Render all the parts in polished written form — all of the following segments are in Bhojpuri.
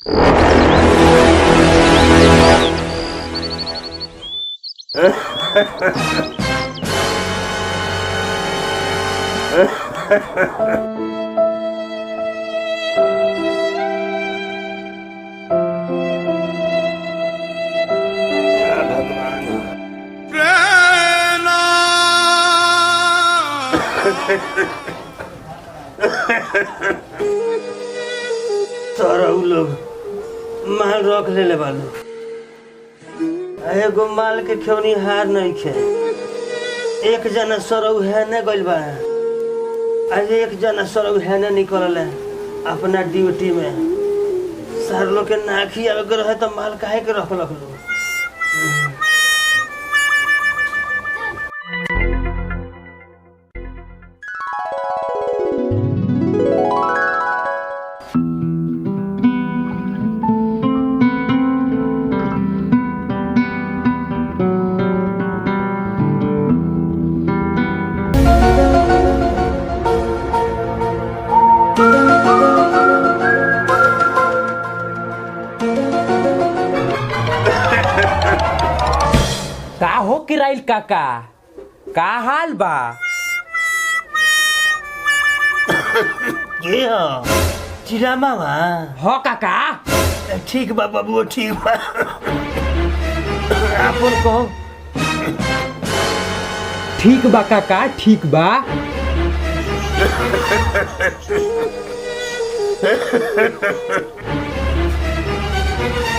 सरऊ लोग माल रख ले बालू एगो माल के खौनी हार नहीं खे। एक जना सरऊ है न गइल बा, आज एक जना सरऊ है न निकलल है अपना ड्यूटी में। सर लोग के नाखी आवे रहे तो माल काहे के रख लो। का हो किराइल काका, का हाल बा? ये हो चिरा मामा। हो काका ठीक बा बाबू, ठीक बा। आपन कहो। ठीक बा काका, ठीक बा।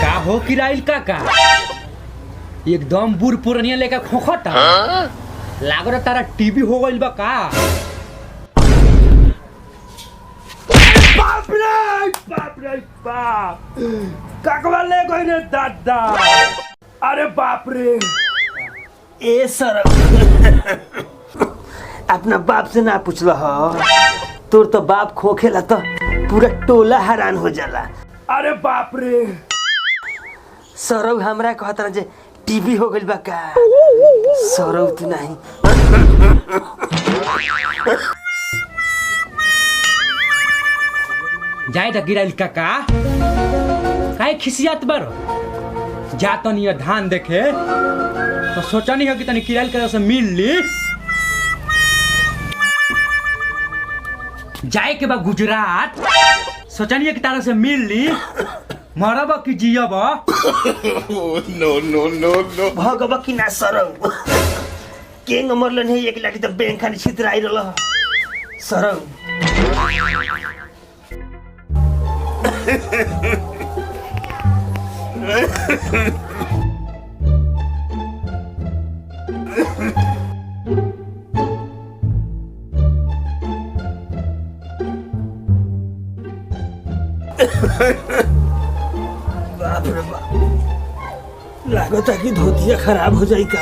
का हो किराइल काका, एकदम बूढ़ पुरनिया लेकर खोखटा लाग रहा तारा टीबी हो गइल बा का? बाप रे बाप, काकवा ले गई रे दादा। अरे बाप रे। ए सर अपना बाप से ना पूछल हो, तोर तो बाप खोखेला तो पूरा टोला हैरान हो जाला। अरे बाप रे। सरऊ हमरा कहत रहे जे टीवी हो गइल बा का? सरऊ तू नहीं। जाए दा गिराइल काका, काहे खिसियात बारो? जा तनी धान देखे तो सोचा नहीं हो कि तनी किराइल का से मिल ली। जाए के बा गुजरात, सोचा नहीं है कि तारा से मिल ली। मरब कि जियब? नो नो नो नो भगवा की ना सरऊ केंग मरलन है एक लाठी तो बैंक खानी छितराई रहल सरऊ। बाप रे बाप, लागता कि धोतिया खराब हो जाई का।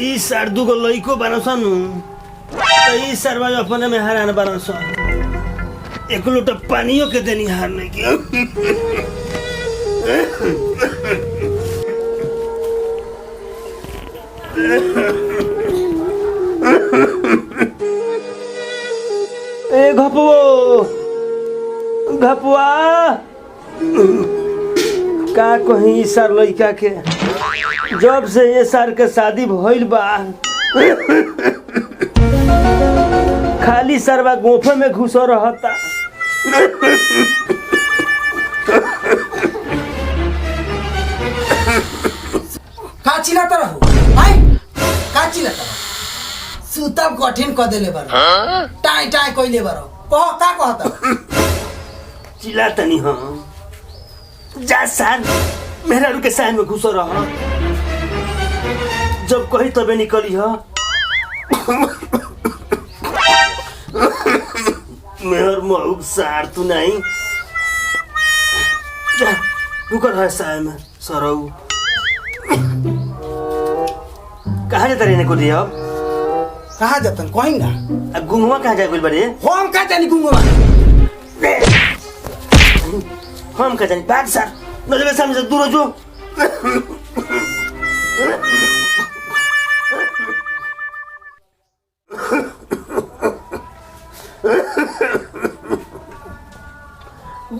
ई सार दुगो लइको बानसन तो ई सरवा अपने में हैरान बानसन। एक लोटा पानियों के देनी हार नहीं किया। ए घपुआ का कहीं सर लइका के जब से ये सर के शादी भइल बा खाली सरवा गोफे में घुसो रहता। का चिल्लाता रहू हाय, का चिल्लाता सुतम कठिन क देले बारो, टाई टाई कइले बारो। कह का कहता? चिल्लाता नहीं हो। जा सर मेरा रुके साइन में घुसो रह, जब कही तबे निकली हो। मेहर मऊक सार तू नहीं जा रुकर है साइन में सरऊ। कहाँ जाता रहने को दिया? कहाँ जातन कहीं ना। गुंगवा कहाँ जाए बड़े? हम का जानी गुंगवा? हम का जानी बात सर नजर सामने से दूर हो जो।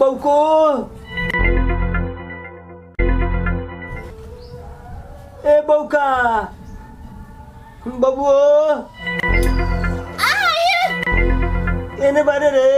बौको ए बौका बबुओ एने बारे रे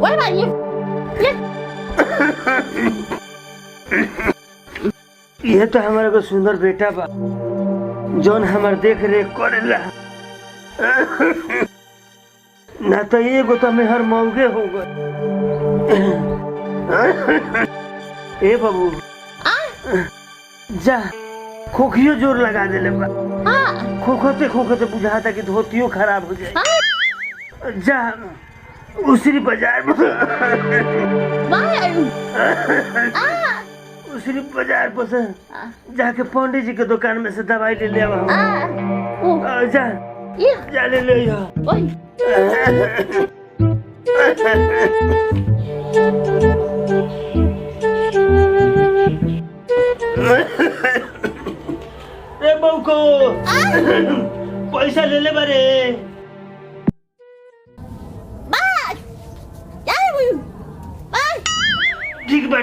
What about you? ये तो हमारे को सुंदर बेटा बा जौन हमार देख रेख करेला ना तो एगो तो मैं हर मौगे हो गए ए बाबू जा खोखियो जोर लगा देले बा खोखते खोखते बुझाता कि धोतियो खराब हो जाए जा उसी बाजार में उसी बाजार पर से जाके पंडित जी के दुकान में से दवाई ले आवा जा जा ले ले रे बौको पैसा ले ले बारे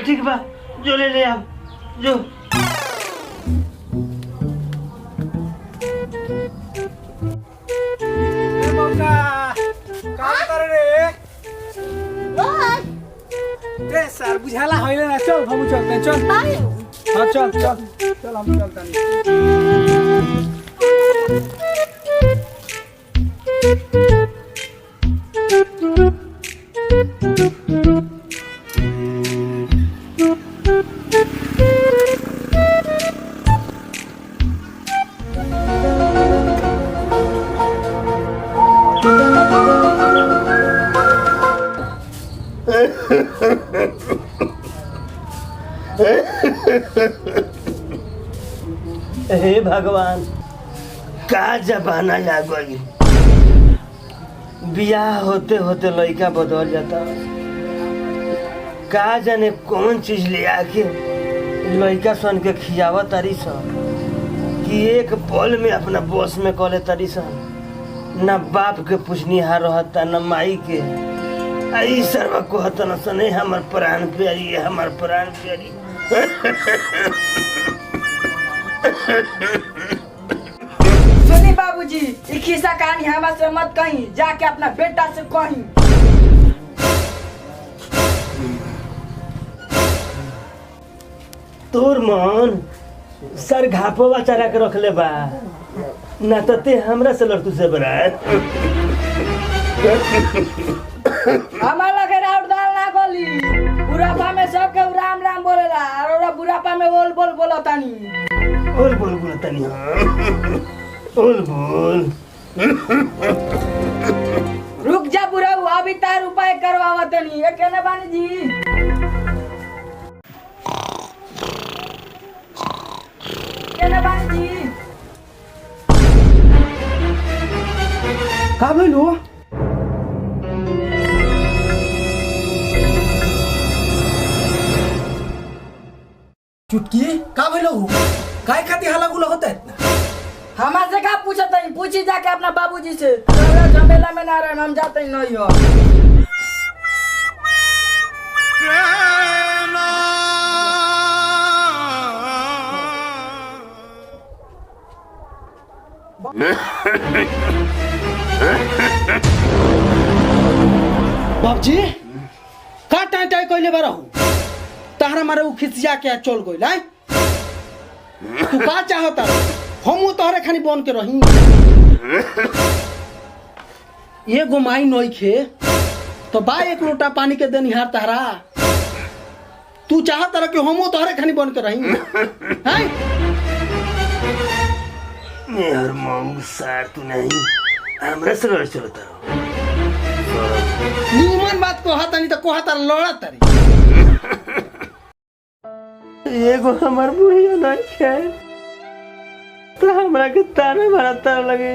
ठीक बा जो ले आओ जो सर बुझाला होइले ना चल हम चलते चल हां चल चल चल हम चलते हे भगवान का जमाना आ गई बियाह होते होते लड़का बदल जाता का जाने कौन चीज ले आके लड़का सन के खियावा तारी सन कि एक पल में अपना बॉस में कले तारी सन न बाप के पुछनिहार रहता न माई के आई सर्व को हतन सने हमार प्राण प्यारी है हमार प्राण प्यारी सुनी बाबूजी ये खिस्सा कहानी हमारे से मत कहीं जाके अपना बेटा से कहीं तोर मन सर घापोवा चरा के रख ले बा ना तो ते हमरा से लड़तू से बरा हमारा लगे राउत दाल ना गोली बुढ़ापा में सबके राम राम बोलेला और बुढ़ापा में बोल बोल बोलो तानी बोल बोल बोल तनी बोल बोल रुक जा बुढ़ाऊ अभी तार उपाय करवावा तनी ये कहने बानी जी कहने बानी जी का भइलो चुटकी का भइलो काय खाती हल्ला गुला होता है हमारे से का पूछत है पूछी जाके अपना बाबूजी से झमेला में ना रहे हम जाते ही नहीं हो बाबूजी का टाई टाई कइले बारा हूं तारा मारे उ खिसिया के चल गइल है तू का चाहता हम तोहरे खानी बन के रही ये गुमाई नई खे तो बा एक लोटा पानी के देनिहार तारा तू चाहता रह कि हम तोहरे खानी बन के रही हैं मेहर मऊ सार तू नहीं हमरा से लड़ चलता नीमन बात कहता नहीं तो कहता लड़ा तारी एगो हमार बुढ़िया नहीं है तो हमरा के ताने मारा तार लगे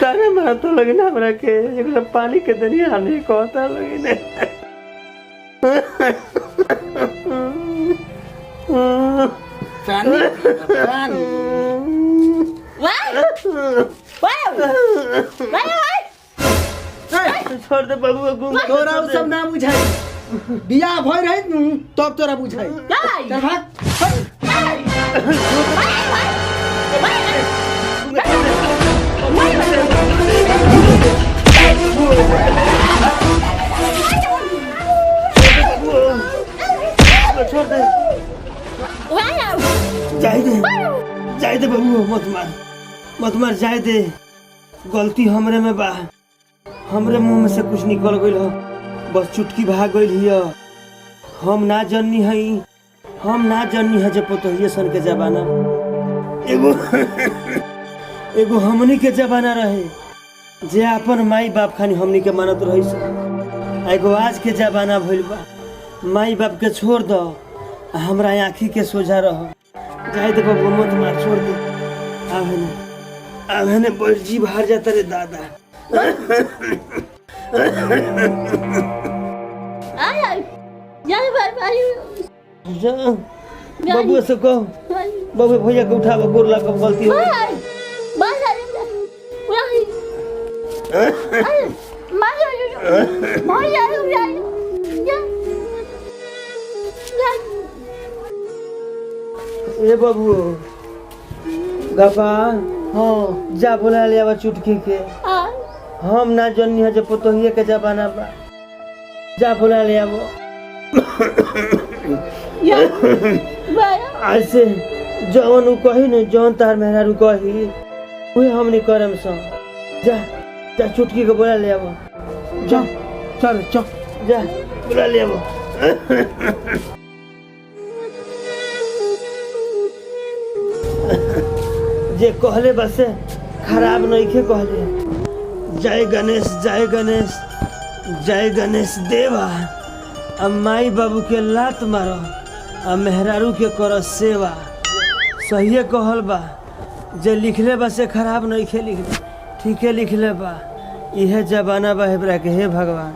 तारे मारा तो लगे ना हमरा के एक पानी के दरिया नहीं कहता लगे ना छोड़ दे बाबू घूम तोरा उ सब ना बुझाई बियाह भई रहित नु तब तोरा बुझाई चल भाग छोड़ दे जाए दे बाबू मत मार जाए दे गलती हमरे में बा हमरे मुंह में से कुछ निकल गइल हो बस चुटकी भाग गइल हिय हम ना जननी है जब पोतहिए सन के जमाना एगो हमनी के जमाना रहे जे अपन माई बाप खानी हमनी के मानत रही सन एगो आज के जमाना भइल बा माई बाप के छोड़ दो हमरा आँखी के सोझा रह जाए दे बाबू मत मार छोड़ दे आवे ने बड़ जी बाहर जाता रे दादा जा बाबू से कहो बाबू भैया के उठावा गोर लगा गलती हो ए बाबू गपा हाँ जा बुला लिया चुटकी के हम ना जननी है जब पोतहिए के जमाना बा जा बुला लिया वो आज से जवन उ कही न जवन तार मेहरारू कही वही हम नहीं करम सा जा चुटकी के बुला लिया वो जा चल जा बुला लिया वो जे कहले बस खराब नहीं के कहले जय गणेश देवा अब माई बाबू के लात मारो अब मेहरारू के करो सेवा सही कहल बा जे लिखले बा से खराब नहीं के लिखले ठीक है लिखले बा यह जमाना बा हेबरा के हे भगवान।